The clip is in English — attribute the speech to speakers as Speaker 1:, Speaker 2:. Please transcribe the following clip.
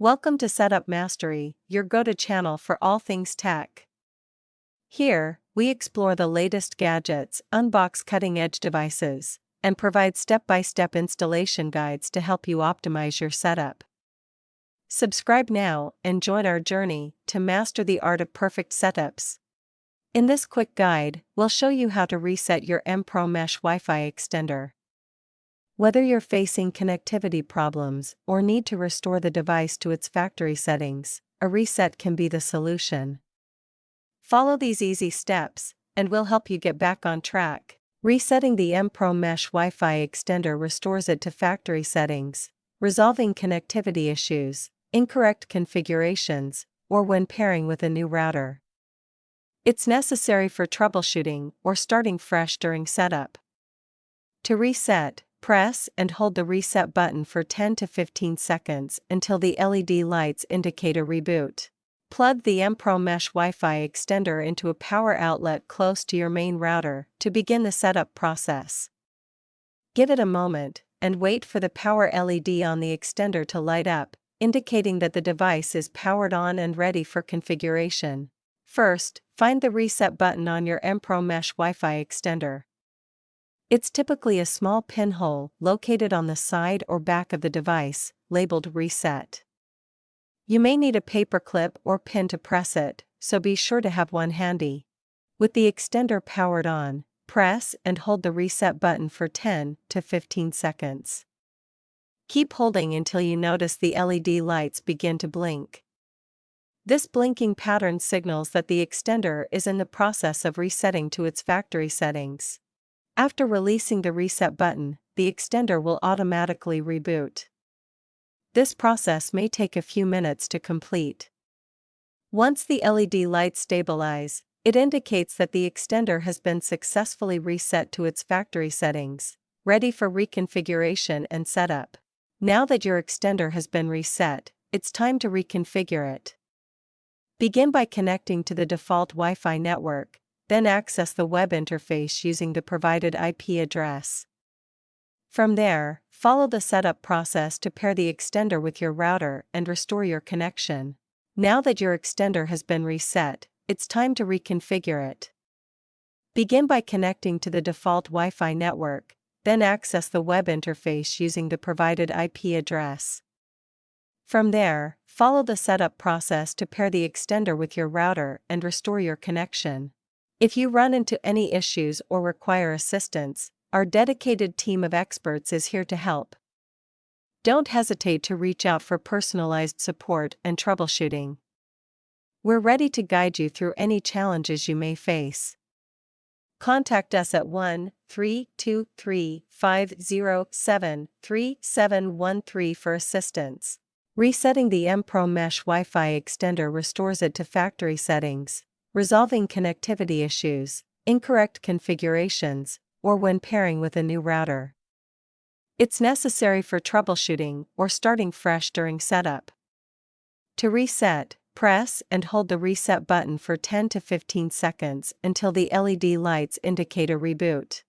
Speaker 1: Welcome to Setup Mastery, your go-to channel for all things tech. Here, we explore the latest gadgets, unbox cutting-edge devices, and provide step-by-step installation guides to help you optimize your setup. Subscribe now and join our journey to master the art of perfect setups. In this quick guide, we'll show you how to reset your MPro Mesh Wi-Fi Extender. Whether you're facing connectivity problems or need to restore the device to its factory settings, a reset can be the solution. Follow these easy steps, and we'll help you get back on track. Resetting the MPro Mesh Wi-Fi Extender restores it to factory settings, resolving connectivity issues, incorrect configurations, or when pairing with a new router. It's necessary for troubleshooting or starting fresh during setup. To reset, press and hold the reset button for 10 to 15 seconds until the LED lights indicate a reboot. Plug the MPro Mesh Wi-Fi Extender into a power outlet close to your main router to begin the setup process. Give it a moment, and wait for the power LED on the extender to light up, indicating that the device is powered on and ready for configuration. First, find the reset button on your MPro Mesh Wi-Fi Extender. It's typically a small pinhole located on the side or back of the device, labeled Reset. You may need a paper clip or pin to press it, so be sure to have one handy. With the extender powered on, press and hold the reset button for 10 to 15 seconds. Keep holding until you notice the LED lights begin to blink. This blinking pattern signals that the extender is in the process of resetting to its factory settings. After releasing the reset button, the extender will automatically reboot. This process may take a few minutes to complete. Once the LED lights stabilize, it indicates that the extender has been successfully reset to its factory settings, ready for reconfiguration and setup. Now that your extender has been reset, it's time to reconfigure it. Begin by connecting to the default Wi-Fi network, then access the web interface using the provided IP address. From there, follow the setup process to pair the extender with your router and restore your connection. Now that your extender has been reset, it's time to reconfigure it. Begin by connecting to the default Wi-Fi network, then access the web interface using the provided IP address. From there, follow the setup process to pair the extender with your router and restore your connection. If you run into any issues or require assistance, our dedicated team of experts is here to help. Don't hesitate to reach out for personalized support and troubleshooting. We're ready to guide you through any challenges you may face. Contact us at 1-323-507-3713 for assistance. Resetting the MPro Mesh Wi-Fi Extender restores it to factory settings, resolving connectivity issues, incorrect configurations, or when pairing with a new router. It's necessary for troubleshooting or starting fresh during setup. To reset, press and hold the reset button for 10 to 15 seconds until the LED lights indicate a reboot.